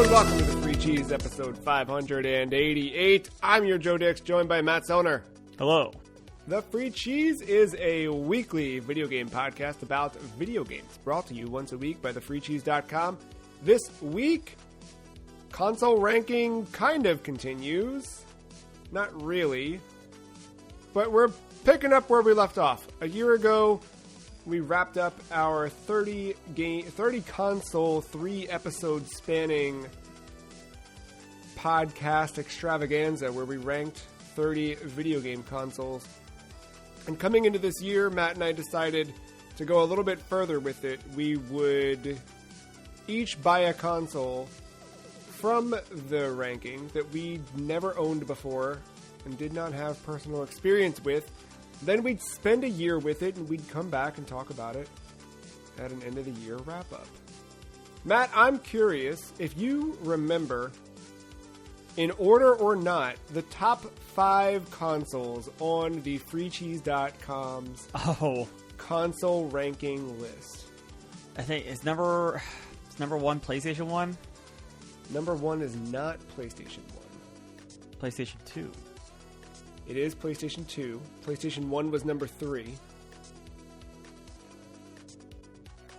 and welcome to the Free Cheese, episode 588. I'm your Joe Dix, joined by Matt Selner. Hello. The Free Cheese is a weekly video game podcast about video games, brought to you once a week by thefreecheese.com. This week, console ranking kind of continues. Not really. But we're picking up where we left off. A year ago, we wrapped up our 30 console, 3-episode spanning podcast extravaganza where we ranked 30 video game consoles. And coming into this year, Matt and I decided to go a little bit further with it. We would each buy a console from the ranking that we never owned before and did not have personal experience with. Then we'd spend a year with it, and we'd come back and talk about it at an end-of-the-year wrap-up. Matt, I'm curious if you remember, in order or not, the top 5 consoles on the freecheese.com's console ranking list. I think it's number 1 PlayStation 1. Number 1 is not PlayStation 1. PlayStation 2. It is PlayStation 2. PlayStation 1 was number 3.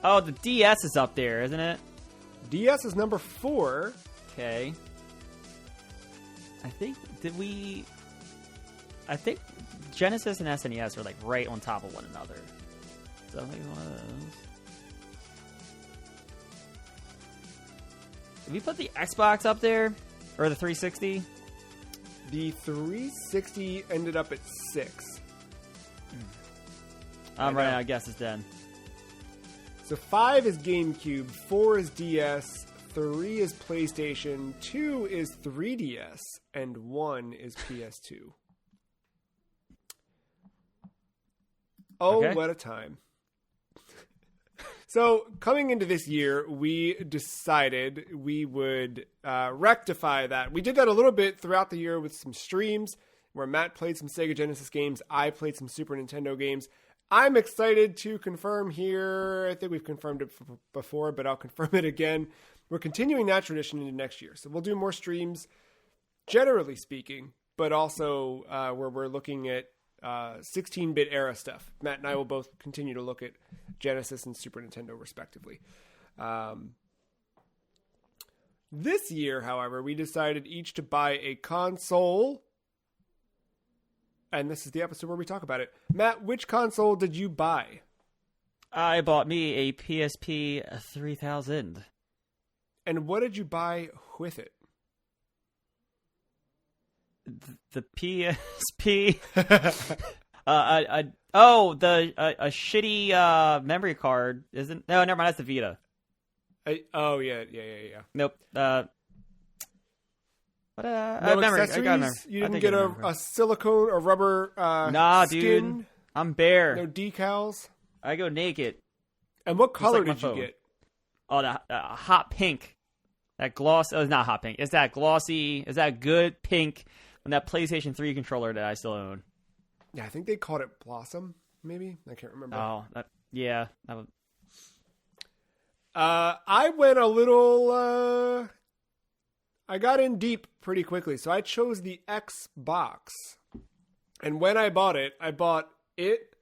Oh, the DS is up there, isn't it? DS is number 4. Okay. I think Genesis and SNES are like right on top of one another. So maybe one of those. Did we put the Xbox up there? Or the 360? The 360 ended up at 6. I'm running out of guesses then. So 5 is GameCube, 4 is DS, 3 is PlayStation, 2 is 3DS, and 1 is PS2. Oh, okay. What a time. So, coming into this year, we decided we would rectify that. We did that a little bit throughout the year with some streams where Matt played some Sega Genesis games, I played some Super Nintendo games. I'm excited to confirm here, I think we've confirmed it before, but I'll confirm it again. We're continuing that tradition into next year. So we'll do more streams, generally speaking, but also where we're looking at 16-bit era stuff. Matt and I will both continue to look at Genesis and Super Nintendo respectively. This year, however, we decided each to buy a console, and this is the episode where we talk about it. Matt, which console did you buy? I bought me a PSP 3000. And what did you buy with it? The PSP. A shitty memory card isn't. No, never mind. That's the Vita. Yeah. Nope. No memory. accessories? You didn't get a silicone or rubber skin? Dude. I'm bare. No decals? I go naked. And what color like did you get? Oh, the hot pink. That gloss. Oh, it's not hot pink. It's that glossy. Is that good pink? And that PlayStation 3 controller that I still own. Yeah, I think they called it Blossom, maybe? I can't remember. Oh, yeah. I went a little... I got in deep pretty quickly, so I chose the Xbox. And when I bought it,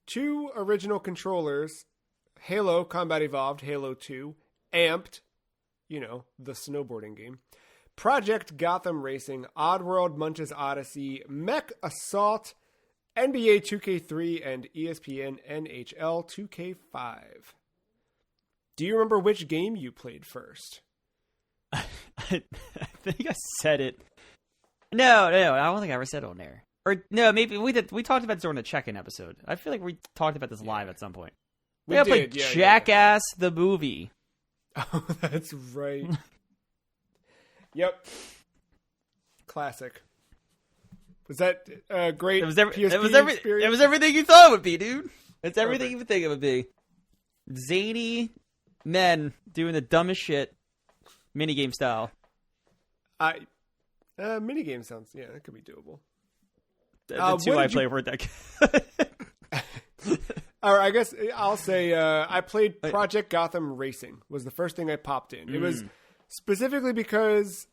2 original controllers, Halo Combat Evolved, Halo 2, Amped, the snowboarding game, Project Gotham Racing, Oddworld Munch's Odyssey, Mech Assault, NBA 2K3, and ESPN NHL 2K5. Do you remember which game you played first? I think I said it. No, I don't think I ever said it on there. Or no, maybe we did. We talked about this during the check-in episode. I feel like we talked about this live at some point. We played Jackass the movie. Oh, that's right. Yep. Classic. Was that great? It was experience? It was everything you thought it would be, dude. It's everything you would think it would be. Zany men doing the dumbest shit, minigame style. Minigame sounds, that could be doable. The 2 I play were that good. Or I guess I'll say I played Project Gotham Racing was the first thing I popped in. It was Specifically because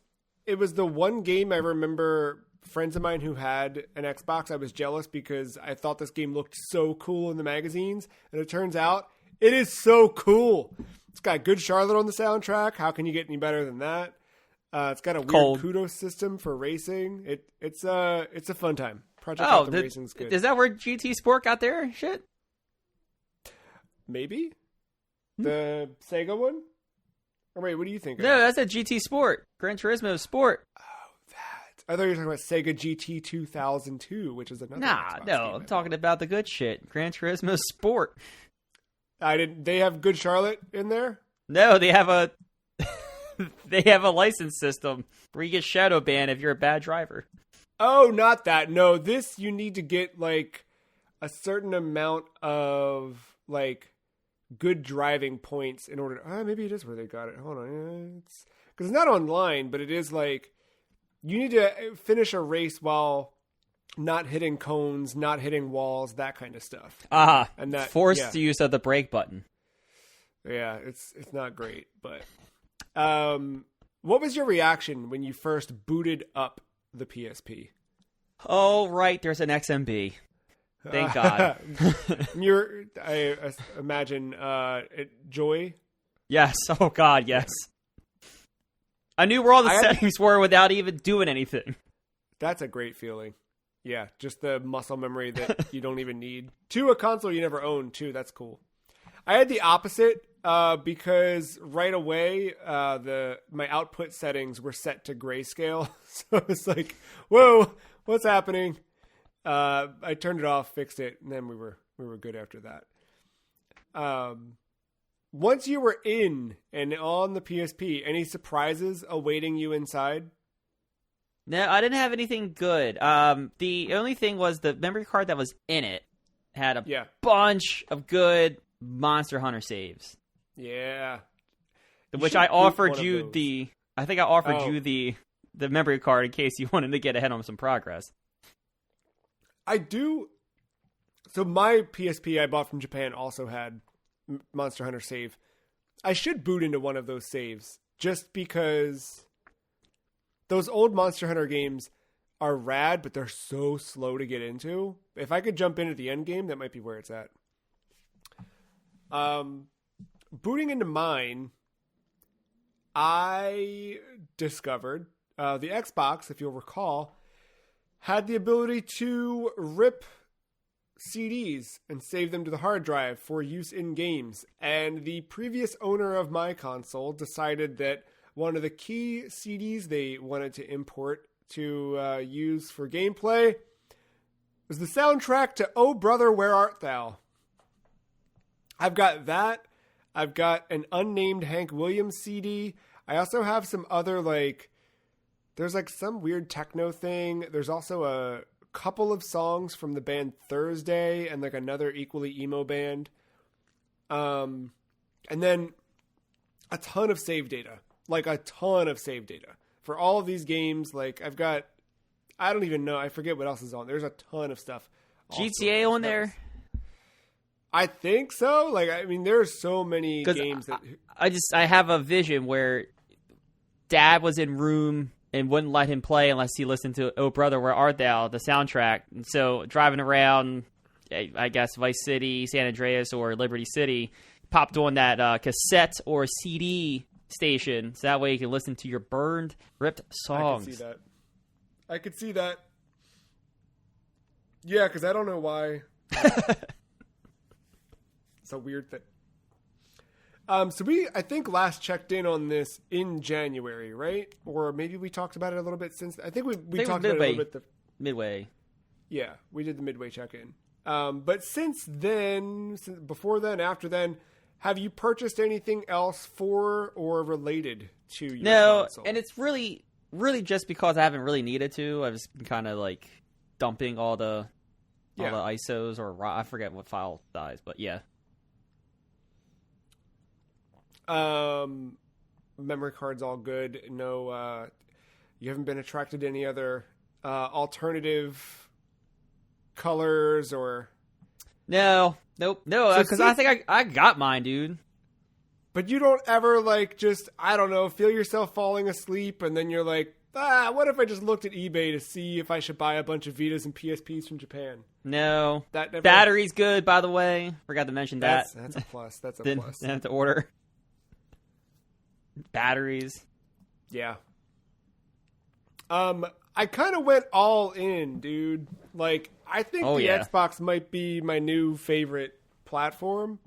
it was the one game I remember friends of mine who had an Xbox. I was jealous because I thought this game looked so cool in the magazines. And it turns out it is so cool. It's got Good Charlotte on the soundtrack. How can you get any better than that? It's got a weird kudos system for racing. It's a fun time. Project Gotham Racing's good. Is that where GT Sport got their shit? Maybe the Sega one. Or wait, what do you think? No, that's a GT Sport, Gran Turismo Sport. Oh, that. I thought you were talking about Sega GT 2002, which is another. Xbox game, I'm talking about the good shit, Gran Turismo Sport. They have Good Charlotte in there? No, they have a license system where you get shadow banned if you're a bad driver. Oh, not that. No, this you need to get like a certain amount of like good driving points in order. Maybe it is where they got it. Hold on, because it's not online, but it is like you need to finish a race while not hitting cones, not hitting walls, that kind of stuff. And that forced use of the brake button. Yeah, it's not great, but what was your reaction when you first booted up the PSP? Oh, right, there's an XMB. Thank God. I imagine joy. Yes. Oh God, yes. I knew where all the settings were without even doing anything. That's a great feeling. Yeah, just the muscle memory that you don't even need. To a console you never owned, too. That's cool. I had the opposite because right away my output settings were set to grayscale. So it's like, whoa, what's happening? I turned it off, fixed it, and then we were good after that. Once you were in and on the PSP, any surprises awaiting you inside? No, I didn't have anything good. The only thing was the memory card that was in it had a bunch of good Monster Hunter saves. Yeah. Which I offered you I think I offered you the memory card in case you wanted to get ahead on some progress. I do. So my PSP I bought from Japan also had Monster Hunter save. I should boot into one of those saves just because those old Monster Hunter games are rad, but they're so slow to get into. If I could jump in at the end game, that might be where it's at. Booting into mine, I discovered the Xbox, if you'll recall, had the ability to rip CDs and save them to the hard drive for use in games. And the previous owner of my console decided that one of the key CDs they wanted to import to use for gameplay was the soundtrack to Oh Brother, Where Art Thou? I've got that. I've got an unnamed Hank Williams CD. I also have some other there's some weird techno thing. There's also a couple of songs from the band Thursday and another equally emo band. And then a ton of save data. For all of these games. I've got, I don't even know. I forget what else is on. There's a ton of stuff. GTA on there? I think so. There's so many games that I have a vision where Dad was in room and wouldn't let him play unless he listened to Oh Brother, Where Art Thou, the soundtrack. And so driving around, I guess, Vice City, San Andreas, or Liberty City, popped on that cassette or CD station. So that way you can listen to your burned, ripped songs. I could see that. Yeah, because I don't know why. It's a weird thing. So I think last checked in on this in January, right? Or maybe we talked about it a little bit since. I think we talked about it a little bit. Midway. Yeah, we did the midway check-in. But since then, before then, after then, have you purchased anything else for or related to your console? And it's really, really just because I haven't really needed to. I've just been kind of dumping all the ISOs or I forget what file size, but yeah. Memory card's all good. No, you haven't been attracted to any other alternative colors or... Nope. No, because I think I got mine, dude. But you don't ever like just, I don't know, feel yourself falling asleep and then you're like, what if I just looked at eBay to see if I should buy a bunch of Vitas and PSPs from Japan? No. That never... Battery's good, by the way. Forgot to mention that. That's a plus. That's a plus. Didn't have to order. Batteries. Yeah. I kind of went all in, dude. Like, I think Xbox might be my new favorite platform.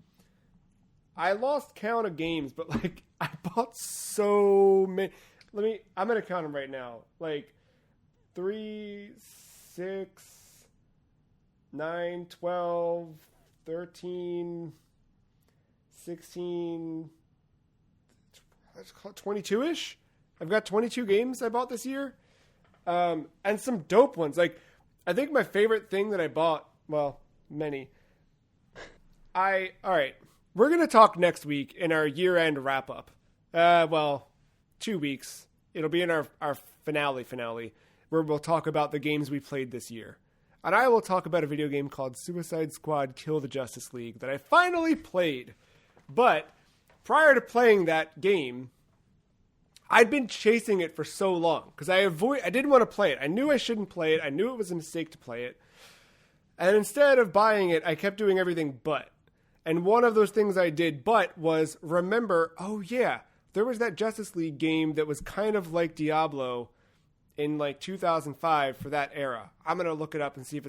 I lost count of games, but like, I bought so many. I'm going to count them right now. Like, 3, 6, 9, 12, 13, 16, let's call it 22-ish. I've got 22 games I bought this year. And some dope ones. Like, I think my favorite thing that I bought, well, many. All right. We're going to talk next week in our year-end wrap-up. 2 weeks. It'll be in our finale, where we'll talk about the games we played this year. And I will talk about a video game called Suicide Squad Kill the Justice League that I finally played. But prior to playing that game, I'd been chasing it for so long because I didn't want to play it. I knew I shouldn't play it. I knew it was a mistake to play it. And instead of buying it, I kept doing everything but. And one of those things I did but was remember, there was that Justice League game that was kind of like Diablo in like 2005 for that era. I'm going to look it up and see if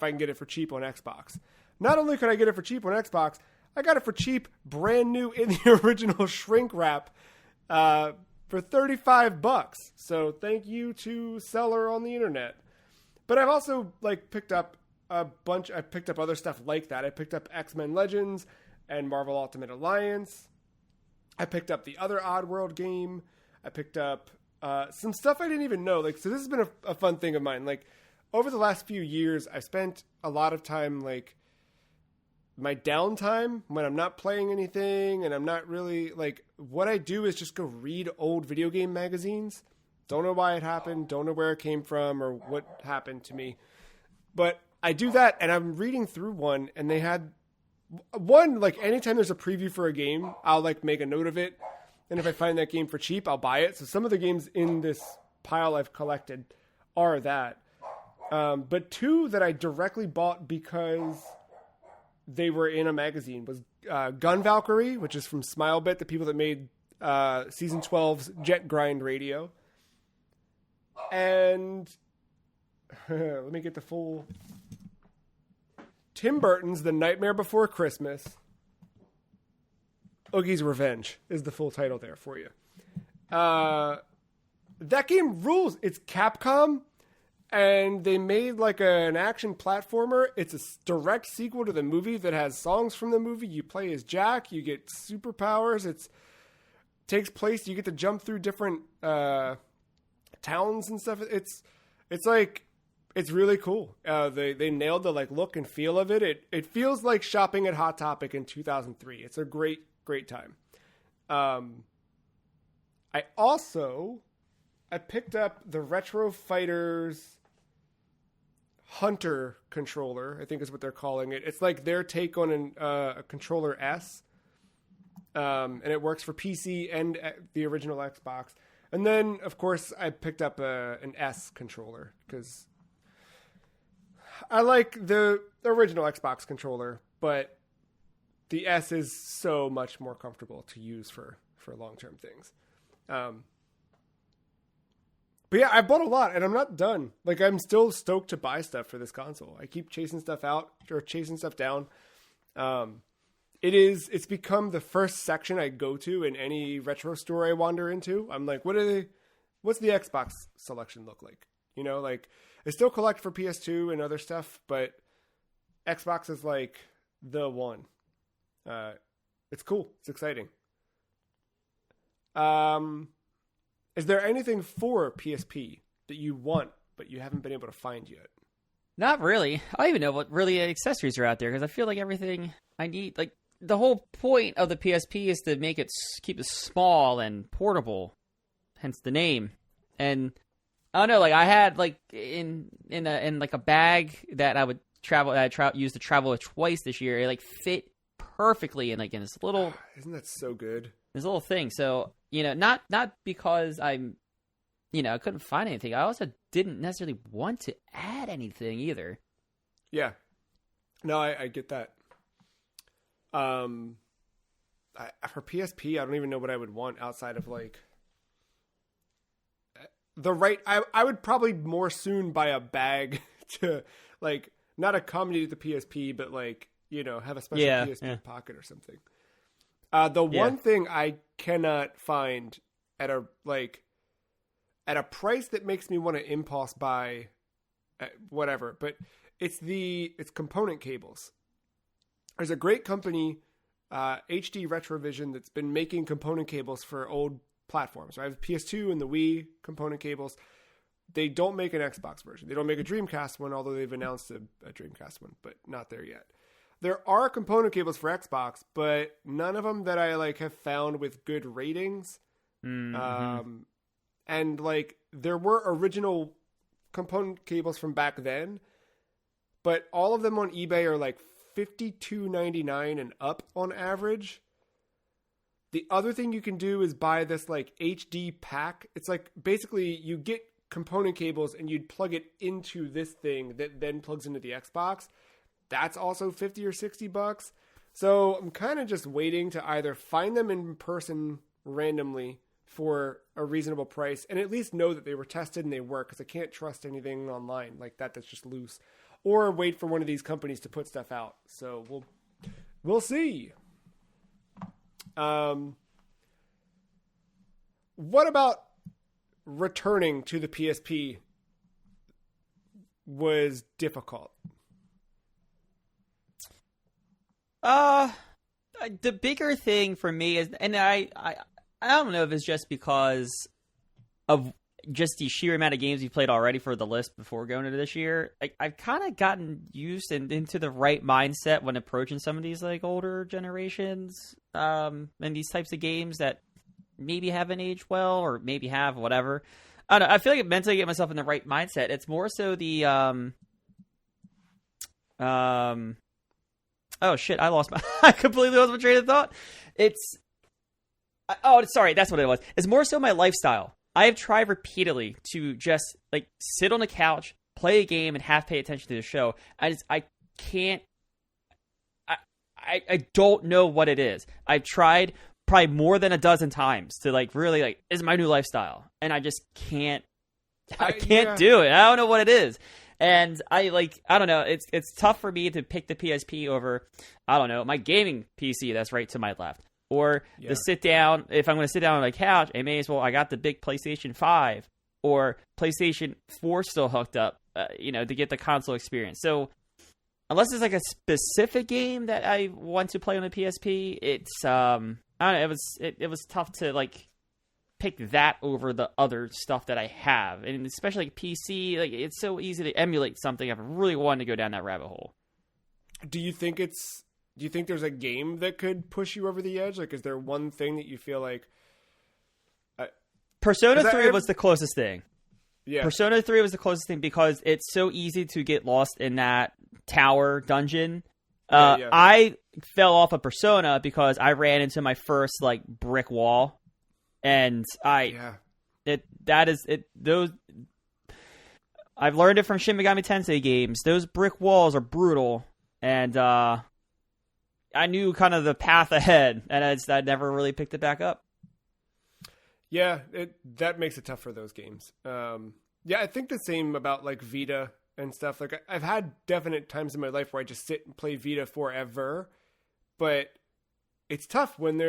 I can get it for cheap on Xbox. Not only could I get it for cheap on Xbox, I got it for cheap, brand new in the original shrink wrap for $35. So thank you to seller on the internet. But I've also like picked up I picked up other stuff like that. I picked up X-Men Legends and Marvel Ultimate Alliance. I picked up the other Oddworld game. I picked up some stuff I didn't even know. Like, so this has been a fun thing of mine. Like, over the last few years, I've spent a lot of time, like, my downtime when I'm not playing anything and I'm not really, like, what I do is just go read old video game magazines. Don't know why it happened. Don't know where it came from or what happened to me. But I do that, and I'm reading through one, and they had one, like, anytime there's a preview for a game, I'll, like, make a note of it. And if I find that game for cheap, I'll buy it. So some of the games in this pile I've collected are that. But two that I directly bought because they were in a magazine was Gun Valkyrie, which is from Smilebit, the people that made Season 12's Jet Grind Radio. And let me get the full... Tim Burton's The Nightmare Before Christmas. Oogie's Revenge is the full title there for you. That game rules. It's Capcom, and they made like an action platformer. It's a direct sequel to the movie that has songs from the movie. You play as Jack. You get superpowers. It takes place. You get to jump through different towns and stuff. It's like... It's really cool. They nailed the like look and feel of it. It feels like shopping at Hot Topic in 2003. It's a great time. I picked up the Retro Fighters Hunter controller, I think is what they're calling it. It's like their take on a controller S. And it works for PC and the original Xbox. And then, of course, I picked up an S controller because... I like the original Xbox controller, but the S is so much more comfortable to use for long-term things. But yeah, I bought a lot, and I'm not done. Like, I'm still stoked to buy stuff for this console. I keep chasing stuff out or chasing stuff down. It's become the first section I go to in any retro store I wander into. I'm like, what's the Xbox selection look like? You know, like, I still collect for PS2 and other stuff, but Xbox is like the one. It's cool. It's exciting. Is there anything for PSP that you want, but you haven't been able to find yet? Not really. I don't even know what really accessories are out there because I feel like everything I need, like the whole point of the PSP is to make it keep it small and portable, hence the name. And I don't know, like I had like in like a bag that I would use to travel twice this year. It like fit perfectly in like in this little. Isn't that so good? this little thing. So, not because I'm, I couldn't find anything. I also didn't necessarily want to add anything either. Yeah. No, I get that. For PSP, I don't even know what I would want outside of like I would probably more soon buy a bag to like not accommodate the PSP, but like, have a special PSP pocket or something. The one thing I cannot find at a price that makes me want to impulse buy whatever, but it's component cables. There's a great company, HD Retrovision, that's been making component cables for old platforms. I have PS2 and the Wii component cables. They don't make an Xbox version. They don't make a Dreamcast one, although they've announced a Dreamcast one, but not there yet. There are component cables for Xbox, but none of them that I like have found with good ratings. Mm-hmm. And like there were original component cables from back then, but all of them on eBay are like $52.99 and up on average. The other thing you can do is buy this like HD pack. It's like basically you get component cables and you'd plug it into this thing that then plugs into the Xbox. That's also $50 or $60. So I'm kind of just waiting to either find them in person randomly for a reasonable price and at least know that they were tested and they work, because I can't trust anything online like that's just loose, or wait for one of these companies to put stuff out. So we'll see. What about returning to the PSP was difficult? The bigger thing for me is, and I don't know if it's just because of just the sheer amount of games we played already for the list before going into this year. I've kind of gotten used and into the right mindset when approaching some of these like older generations, and these types of games that maybe haven't aged well or maybe have, whatever. I don't know. I feel like mentally get myself in the right mindset. It's more so the oh shit! I completely lost my train of thought. Sorry, that's what it was. It's more so my lifestyle. I have tried repeatedly to just like sit on the couch, play a game, and have pay attention to the show. I can't. I don't know what it is. I've tried probably more than a dozen times to like really like, is my new lifestyle, and I just can't. I can't do it. I don't know what it is. And I don't know. It's tough for me to pick the PSP over, I don't know, my gaming PC that's right to my left. Or the sit down, if I'm going to sit down on the couch, I may as well, I got the big PlayStation 5 or PlayStation 4 still hooked up, to get the console experience. So unless it's like a specific game that I want to play on the PSP, it's, I don't know, it was tough to like pick that over the other stuff that I have. And especially like PC, like it's so easy to emulate something. I've really wanted to go down that rabbit hole. Do you think there's a game that could push you over the edge? Like, is there one thing that you feel like... Persona 3 was the closest thing. Yeah. Persona 3 was the closest thing because it's so easy to get lost in that tower dungeon. I fell off of Persona because I ran into my first, like, brick wall. And I've learned it from Shin Megami Tensei games. Those brick walls are brutal. And, I knew kind of the path ahead, and I never really picked it back up. Yeah, that makes it tough for those games. I think the same about like Vita and stuff. Like I've had definite times in my life where I just sit and play Vita forever, but it's tough when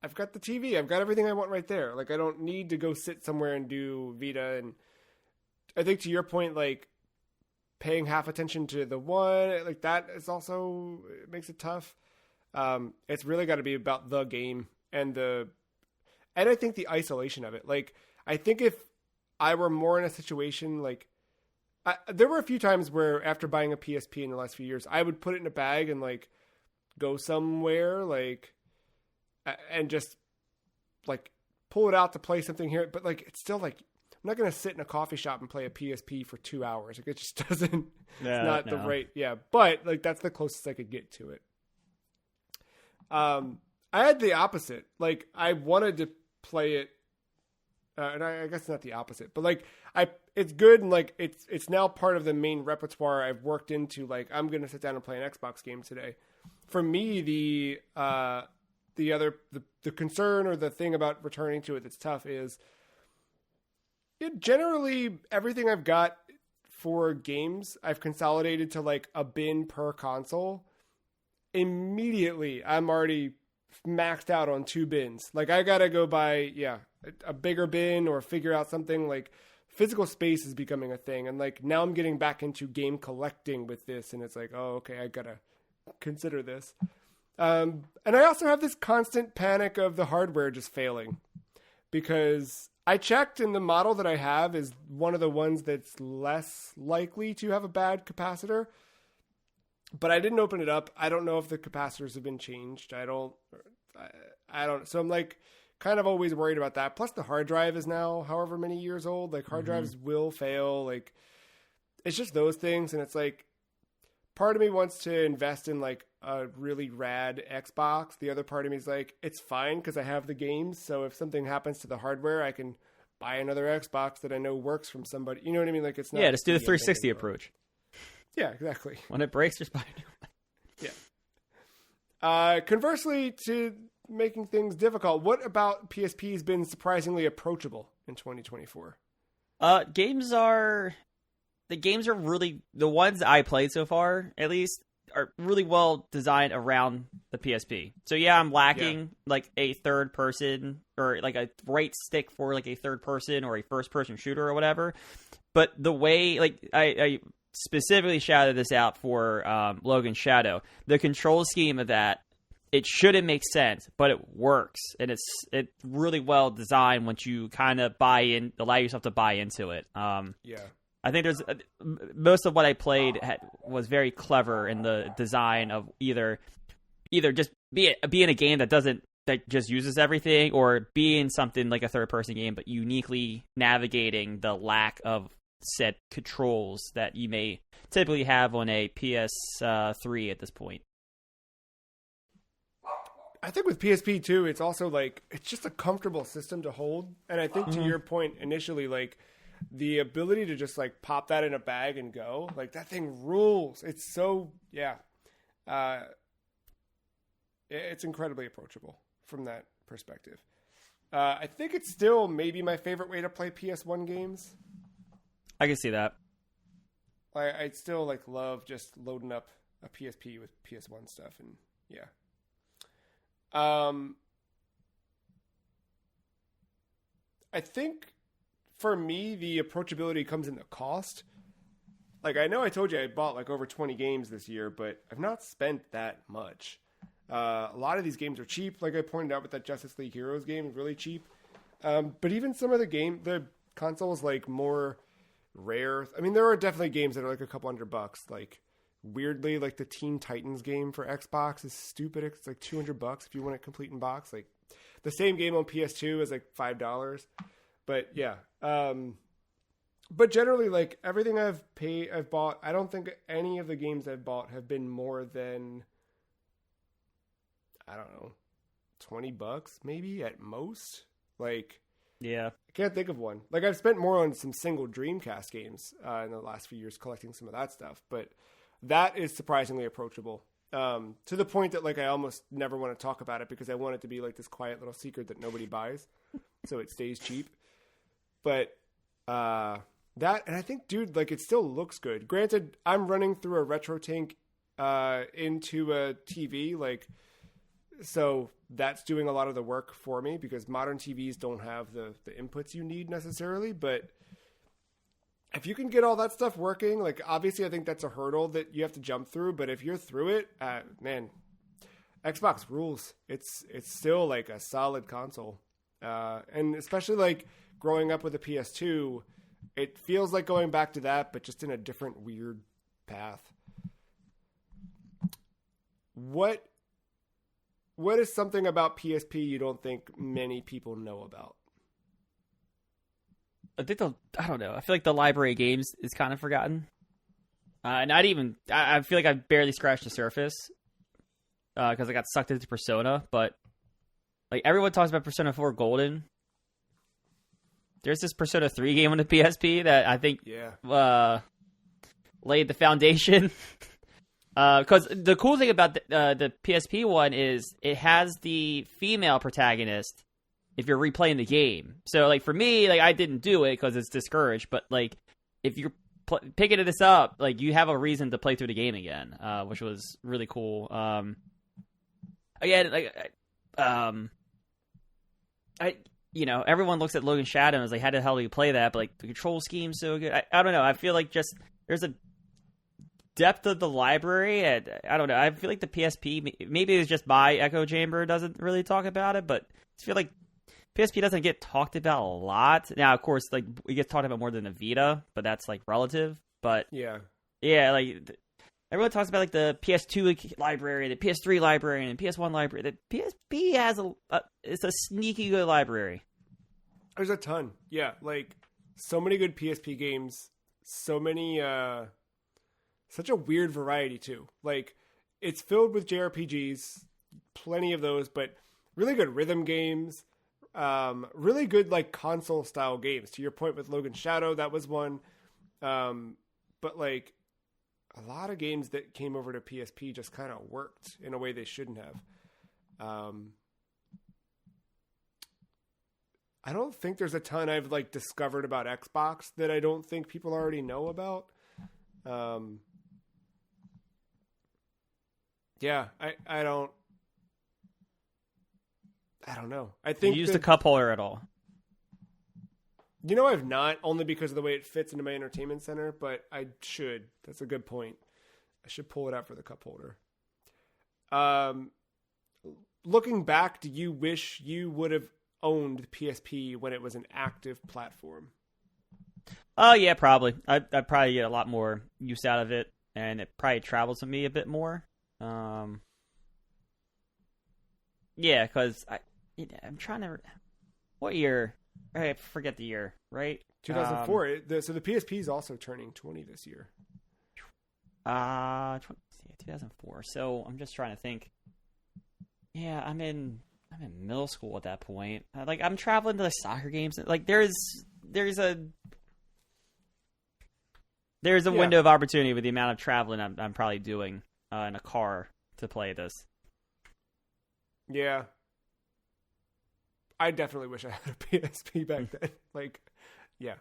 I've got the TV, I've got everything I want right there. Like I don't need to go sit somewhere and do Vita. And I think to your point, like paying half attention to the one, like that is also, it makes it tough. It's really got to be about the game and I think the isolation of it. Like, I think if I were more in a situation, like, there were a few times where after buying a PSP in the last few years, I would put it in a bag and like go somewhere, like, and just like pull it out to play something here. But like, it's still like, I'm not going to sit in a coffee shop and play a PSP for 2 hours. Like, it just doesn't, it's not the right, but like, that's the closest I could get to it. I had the opposite. Like, I wanted to play it, and I guess not the opposite, but like, it's good, and like, it's now part of the main repertoire I've worked into. Like, I'm gonna sit down and play an Xbox game today. For me, the concern or the thing about returning to it that's tough is, generally everything I've got for games I've consolidated to like a bin per console. Immediately, I'm already maxed out on 2 bins. Like, I gotta go buy a bigger bin or figure out something. Like, physical space is becoming a thing, and like now I'm getting back into game collecting with this, and it's like, oh, okay, I gotta consider this. And I also have this constant panic of the hardware just failing, because I checked, and the model that I have is one of the ones that's less likely to have a bad capacitor. But I didn't open it up. I don't know if the capacitors have been changed. I don't. So I'm like kind of always worried about that. Plus the hard drive is now however many years old. Like, hard drives will fail. Like, it's just those things. And it's like, part of me wants to invest in like a really rad Xbox. The other part of me is like, it's fine because I have the games. So if something happens to the hardware, I can buy another Xbox that I know works from somebody. You know what I mean? Like, it's not. Yeah, just do the 360 approach. Yeah, exactly. When it breaks, just buy a new one. Yeah. Conversely to making things difficult, what about PSP has been surprisingly approachable in 2024? Games are really, the ones I played so far, at least, are really well designed around the PSP. So yeah, I'm lacking like a third person or like a right stick for like a third person or a first person shooter or whatever. But the way, like, I specifically shouted this out for Logan Shadow. The control scheme of that, it shouldn't make sense, but it works, and it's really well designed once you kind of allow yourself to buy into it. I think there's most of what I played was very clever in the design of either just be in a game that just uses everything, or being something like a third person game, but uniquely navigating the lack of set controls that you may typically have on a PS3 at this point. I think with PSP too, it's also like, it's just a comfortable system to hold. And I think to your point initially, like the ability to just like pop that in a bag and go, like, that thing rules. It's so, it's incredibly approachable from that perspective. I think it's still maybe my favorite way to play PS1 games. I can see that. I still like love just loading up a PSP with PS1 stuff, and I think for me the approachability comes in the cost. Like, I know I told you I bought like over 20 games this year, but I've not spent that much. A lot of these games are cheap, like I pointed out with that Justice League Heroes game, really cheap. But even some of the consoles like more rare. I mean, there are definitely games that are like a couple $100. Like, weirdly, like the Teen Titans game for Xbox is stupid. It's like $200 if you want it complete in box. Like, the same game on PS2 is like $5. But yeah, but generally, like, everything I've bought, I don't think any of the games I've bought have been more than, I don't know, $20 maybe at most. Like, yeah, I can't think of one. Like, I've spent more on some single Dreamcast games in the last few years collecting some of that stuff, but that is surprisingly approachable, to the point that like I almost never want to talk about it because I want it to be like this quiet little secret that nobody buys, so it stays cheap. But and I think, dude, like, it still looks good. Granted, I'm running through a RetroTink into a TV, like, so that's doing a lot of the work for me because modern TVs don't have the inputs you need necessarily. But if you can get all that stuff working, like, obviously I think that's a hurdle that you have to jump through. But if you're through it, man, Xbox rules. It's still like a solid console. And especially like growing up with a PS2, it feels like going back to that, but just in a different weird path. What is something about PSP you don't think many people know about? I don't know. I feel like the library of games is kind of forgotten. I feel like I've barely scratched the surface because I got sucked into Persona. But like everyone talks about Persona 4 Golden. There's this Persona 3 game on the PSP that I think laid the foundation. Because the cool thing about the PSP one is it has the female protagonist if you're replaying the game. So, like, for me, like, I didn't do it because it's discouraged. But, like, if you're picking this up, like, you have a reason to play through the game again, which was really cool. Again, like, everyone looks at Logan Shadow and is like, how the hell do you play that? But, like, the control scheme's so good. I don't know. I feel like just there's a depth of the library. And I don't know. I feel like the PSP, maybe it's just my echo chamber doesn't really talk about it, but I feel like PSP doesn't get talked about a lot. Now, of course, like, we get talked about more than the Vita, but that's, like, relative. But yeah, like, everyone talks about, like, the PS2 library, the PS3 library, and the PS1 library. The PSP has it's a sneaky good library. There's a ton. Yeah, like, so many good PSP games, so many, such a weird variety, too. Like, it's filled with JRPGs, plenty of those, but really good rhythm games, really good, like, console-style games. To your point with Logan Shadow, that was one. But, like, a lot of games that came over to PSP just kind of worked in a way they shouldn't have. I don't think there's a ton I've, like, discovered about Xbox that I don't think people already know about. Yeah, I don't know. I think you use the cup holder at all? You know, I've not, only because of the way it fits into my entertainment center, but I should. That's a good point. I should pull it out for the cup holder. Looking back, do you wish you would have owned the PSP when it was an active platform? Oh, yeah, probably. I'd probably get a lot more use out of it, and it probably travels with me a bit more. Yeah, because I'm trying to... What year? I forget the year, right? 2004. So the PSP is also turning 20 this year. 2004. So I'm just trying to think. Yeah, I'm in middle school at that point. Like, I'm traveling to the soccer games. Like, there's a window of opportunity with the amount of traveling I'm probably doing in a car to play this. Yeah. I definitely wish I had a PSP back then. Like, yeah.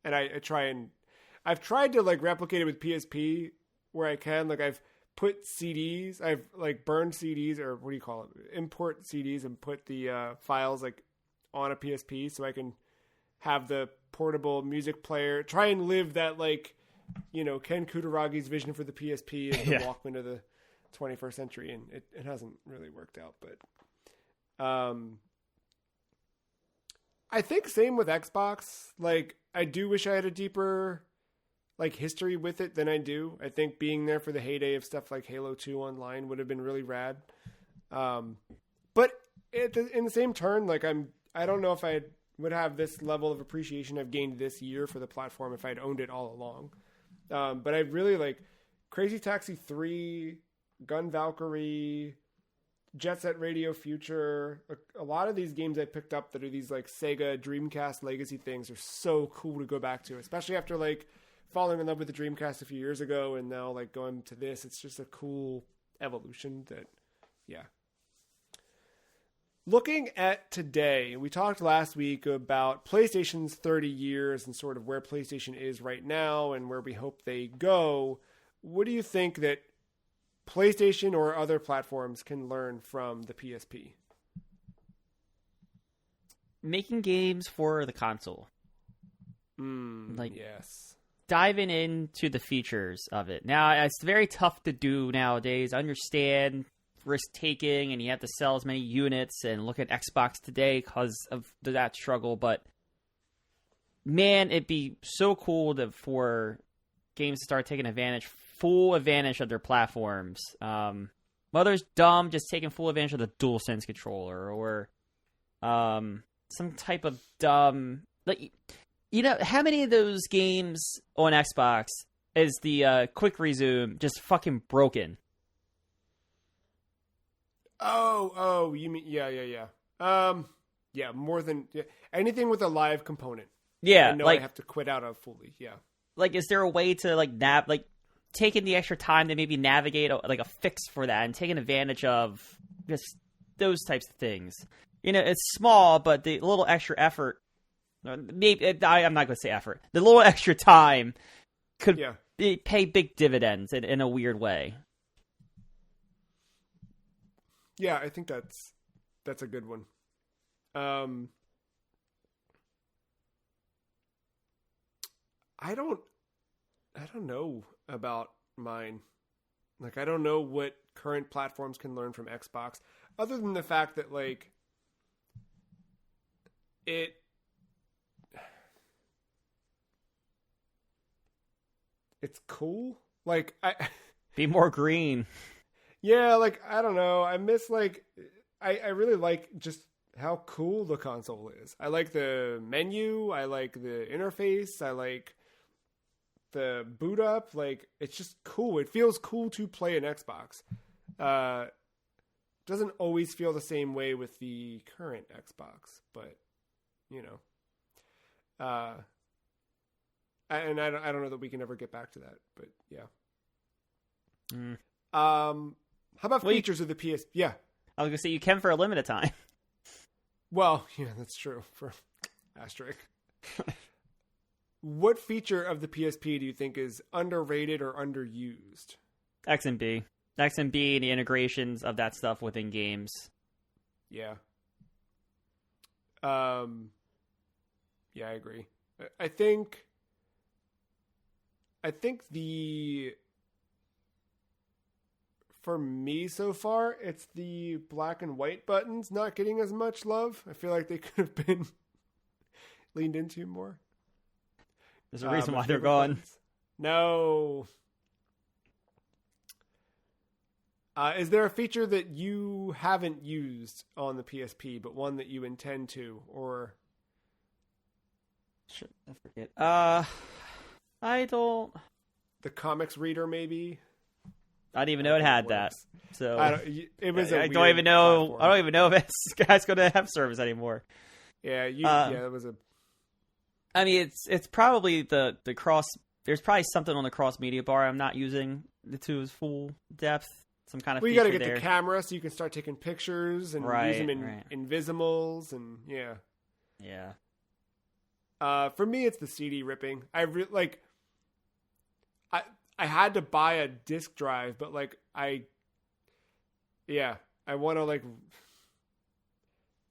And I've tried to, like, replicate it with PSP where I can. Like, I've put CDs, I've, like, burned CDs, or what do you call it? Import CDs and put the files, like, on a PSP so I can have the portable music player. Try and live that, like, you know, Ken Kutaragi's vision for the PSP as the Walkman of the 21st century. And it hasn't really worked out, but... I think same with Xbox. Like, I do wish I had a deeper, like, history with it than I do. I think being there for the heyday of stuff like Halo 2 Online would have been really rad. But in the same turn, like, I don't know if I would have this level of appreciation I've gained this year for the platform if I'd owned it all along. But I really like Crazy Taxi 3, Gun Valkyrie, Jet Set Radio Future. A lot of these games I picked up that are these, like, Sega Dreamcast legacy things are so cool to go back to, especially after, like, falling in love with the Dreamcast a few years ago and now, like, going to this. It's just a cool evolution that, yeah. Looking at today, we talked last week about PlayStation's 30 years and sort of where PlayStation is right now and where we hope they go. What do you think that PlayStation or other platforms can learn from the PSP? Making games for the console. Yes. Diving into the features of it. Now, it's very tough to do nowadays. I understand risk-taking, and you have to sell as many units, and look at Xbox today because of that struggle, but man, it'd be so cool for games to start taking full advantage of their platforms. Whether it's dumb, just taking full advantage of the DualSense controller, or some type of dumb, like, you know, how many of those games on Xbox is the quick resume just fucking broken? Oh, you mean, yeah. Yeah, anything with a live component. Yeah, I know I have to quit out of fully. Yeah. Like, is there a way to taking the extra time to maybe navigate a fix for that and taking advantage of just those types of things? It's small, but the little extra effort, maybe I'm not going to say effort. The little extra time could pay big dividends in a weird way. Yeah, I think that's a good one. I don't know about mine. Like, I don't know what current platforms can learn from Xbox, other than the fact that it's cool. Like, be more green. Yeah, I don't know. I miss I really like just how cool the console is. I like the menu. I like the interface. I like the boot up. It's just cool. It feels cool to play an Xbox. Doesn't always feel the same way with the current Xbox, but and I don't know that we can ever get back to that, but yeah. How about features of the PS? Yeah, I was gonna say you can for a limited time. Well, yeah, that's true for asterisk. What feature of the PSP do you think is underrated or underused? XMB and the integrations of that stuff within games. Yeah. Yeah, I agree. I think for me so far, it's the black and white buttons not getting as much love. I feel like they could have been leaned into more. There's a reason why they're gone. Buttons. No. Is there a feature that you haven't used on the PSP, but one that you intend to, or? Shit, I forget. I don't. The comics reader, maybe. I didn't even know it had that. So it was. I don't even know. Platform. I don't even know if this guy's going to have service anymore. Yeah, that was a. I mean, it's probably the cross. There's probably something on the cross media bar I'm not using to its full depth. Some kind of. Well, you got to get the camera so you can start taking pictures and use them in Invisimals and yeah. Yeah. For me, it's the CD ripping. I had to buy a disc drive, but I want to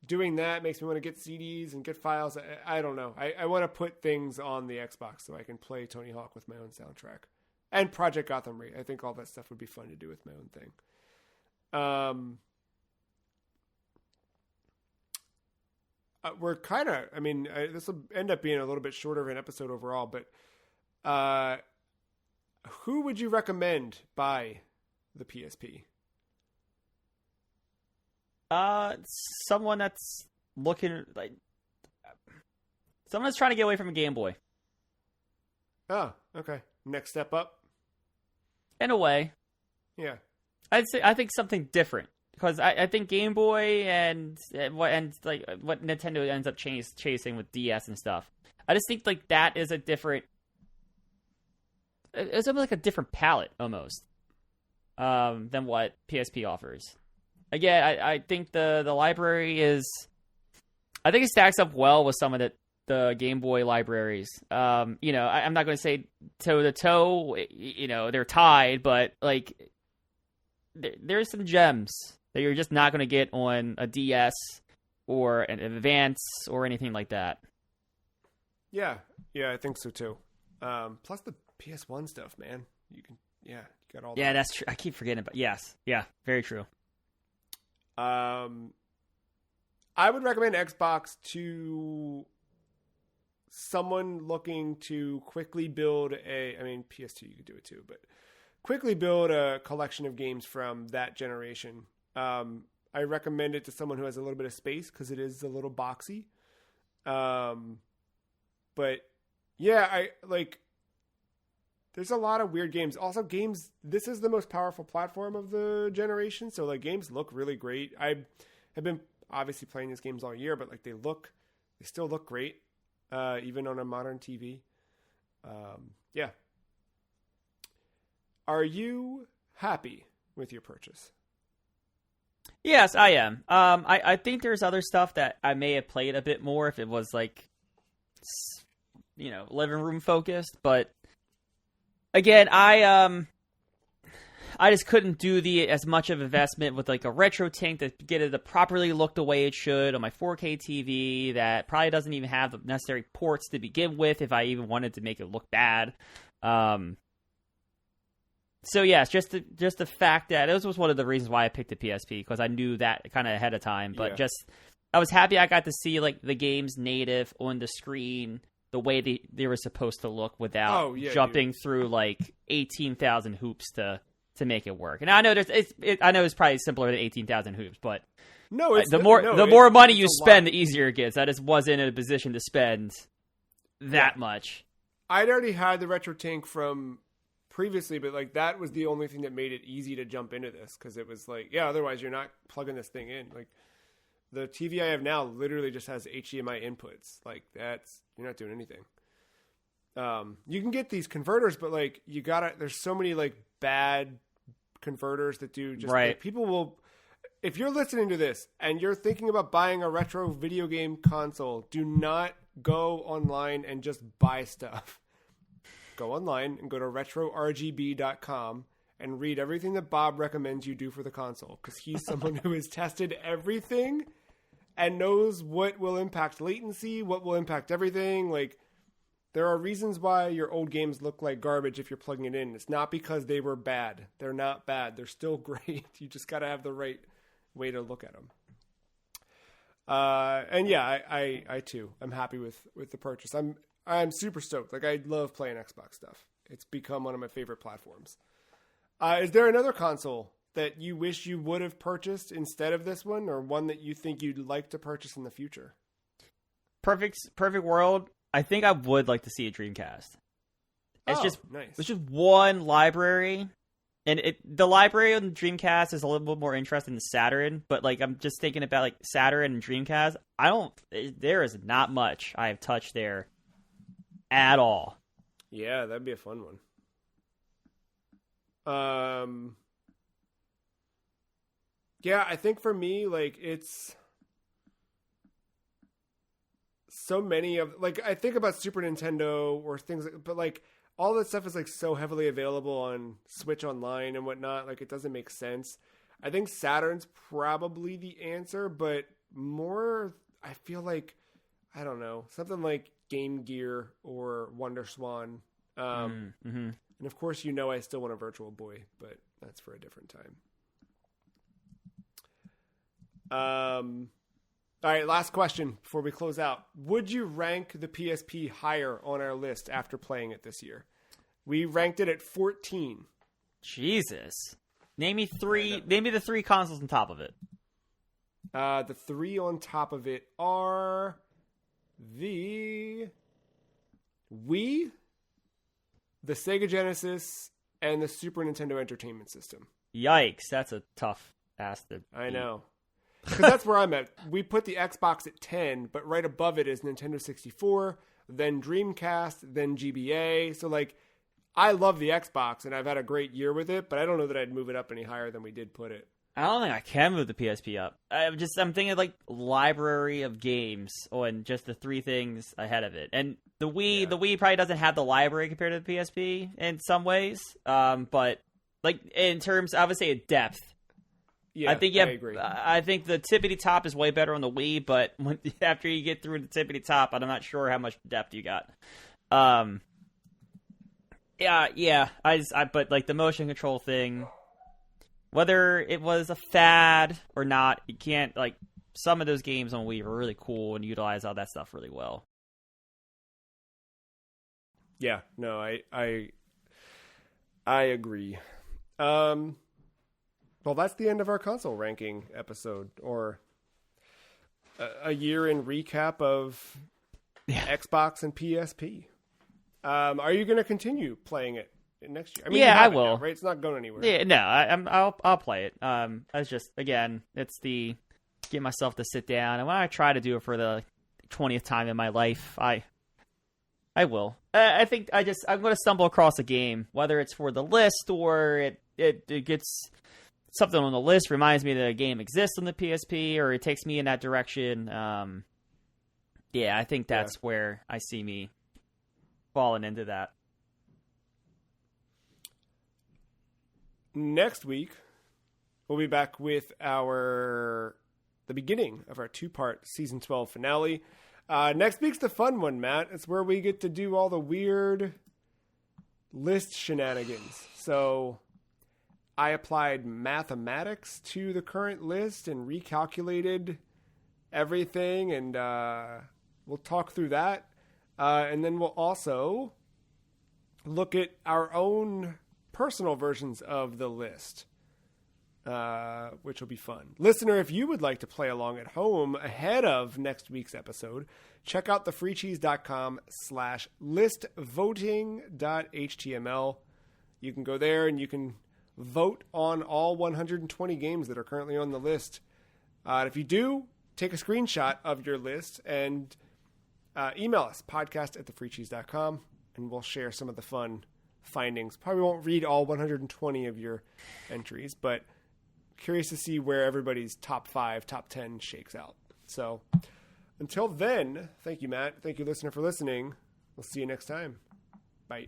doing that makes me want to get CDs and get files. I don't know. I want to put things on the Xbox so I can play Tony Hawk with my own soundtrack and Project Gotham Raid. I think all that stuff would be fun to do with my own thing. We're kind of, this will end up being a little bit shorter of an episode overall, but who would you recommend buy the PSP? Someone that's looking someone that's trying to get away from a Game Boy. Oh, okay. Next step up. In a way. Yeah. I think something different. Because I think Game Boy and what Nintendo ends up chasing with DS and stuff. I just think that is a different. It's almost like a different palette almost than what PSP offers. Again, I think the library is. I think it stacks up well with some of the Game Boy libraries. I'm not going to say toe to toe. They're tied, but there's some gems that you're just not going to get on a DS or an Advance or anything like that. Yeah, I think so too. Plus the PS1 stuff, man. You got all that. Yeah, that's true. I keep forgetting about. Yes. Yeah, very true. I would recommend Xbox to someone looking to quickly build PS2 you could do it too, but quickly build a collection of games from that generation. I recommend it to someone who has a little bit of space because it is a little boxy. But yeah, there's a lot of weird games. Also, this is the most powerful platform of the generation, so games look really great. obviously playing these games all year, but like they still look great, even on a modern TV. Yeah. Are you happy with your purchase? Yes, I am. I think there's other stuff that I may have played a bit more if it was like, living room focused. But again, I just couldn't do as much of investment with like a retro tank to get it to properly look the way it should on my 4K TV that probably doesn't even have the necessary ports to begin with if I even wanted to make it look bad. So yeah, it's just the fact that this was one of the reasons why I picked the PSP, because I knew that kind of ahead of time. But I was happy I got to see like the games native on the screen the way they were supposed to look without jumping through like 18,000 hoops to make it work. And I know I know it's probably simpler than 18,000 hoops, but no, it's the more money you spend, the easier it gets. I just wasn't in a position to spend that much. I'd already had the retro tank from previously, but like that was the only thing that made it easy to jump into this, because it was like, otherwise you're not plugging this thing in. Like the TV I have now literally just has HDMI inputs. Like you're not doing anything. You can get these converters, but like there's so many like bad converters that do just right. Like, people will, if you're listening to this and you're thinking about buying a retro video game console, do not go online and just buy stuff. Go online and go to retrorgb.com and read everything that Bob recommends you do for the console, because he's someone who has tested everything and knows what will impact latency, what will impact everything. Like, there are reasons why your old games look like garbage if you're plugging it in. It's not because they were bad. They're not bad. They're still great. You just got to have the right way to look at them. And yeah, I too, I'm happy with the purchase. I'm super stoked. Like, I love playing Xbox stuff. It's become one of my favorite platforms. Is there another console that you wish you would have purchased instead of this one, or one that you think you'd like to purchase in the future? Perfect world. I think I would like to see a Dreamcast. It's nice. It's just one library, and the library on the Dreamcast is a little bit more interesting than Saturn. But like, I'm just thinking about like Saturn and Dreamcast. There is not much I have touched there at all. Yeah, that'd be a fun one. Yeah, I think for me, like, it's so many of, like, I think about Super Nintendo or things, but like all that stuff is like so heavily available on Switch Online and whatnot. Like, it doesn't make sense. I think Saturn's probably the answer, but more, I feel like, I don't know, something like Game Gear or Wonder Swan. And of course, I still want a Virtual Boy, but that's for a different time. All right, last question before we close out. Would you rank the PSP higher on our list after playing it this year? We ranked it at 14. Jesus. Name me the three consoles on top of it. The three on top of it are the Wii, the Sega Genesis, and the Super Nintendo Entertainment System. Yikes, that's a tough ass to beat. I know. Because that's where I'm at. We put the Xbox at 10, but right above it is Nintendo 64, then Dreamcast, then GBA. So, like, I love the Xbox, and I've had a great year with it, but I don't know that I'd move it up any higher than we did put it. I don't think I can move the PSP up. I'm thinking like library of games on just the three things ahead of it. And the Wii probably doesn't have the library compared to the PSP in some ways. But like in terms, I would say depth. Yeah, I agree. I think the tippity top is way better on the Wii, but after you get through the tippity top, I'm not sure how much depth you got. But like the motion control thing, whether it was a fad or not, you can't, like, some of those games on Wii were really cool and utilize all that stuff really well. Yeah, no, I agree. Well, that's the end of our console ranking episode, or a year in recap of Xbox and PSP. Are you going to continue playing it next year? I mean, I will. Now, right? It's not going anywhere. Yeah, no, I'll play it. It's just, again, it's the get myself to sit down. And when I try to do it for the 20th time in my life, I will. I think I'm going to stumble across a game, whether it's for the list or it gets something on the list reminds me that a game exists on the PSP, or it takes me in that direction. Yeah, I think that's where I see me falling into that. Next week, we'll be back with the beginning of our 2-part season 12 finale. Next week's the fun one, Matt. It's where we get to do all the weird list shenanigans. So I applied mathematics to the current list and recalculated everything, and we'll talk through that. And then we'll also look at our own personal versions of the list, which will be fun. Listener, if you would like to play along at home ahead of next week's episode, check out thefreecheese.com/listvoting.html. You can go there and you can vote on all 120 games that are currently on the list. If you do, take a screenshot of your list and email us, podcast@thefreecheese.com, and we'll share some of the fun findings. Probably won't read all 120 of your entries, but curious to see where everybody's top 5, top 10 shakes out. So until then, thank you, Matt. Thank you, listener, for listening. We'll see you next time. Bye.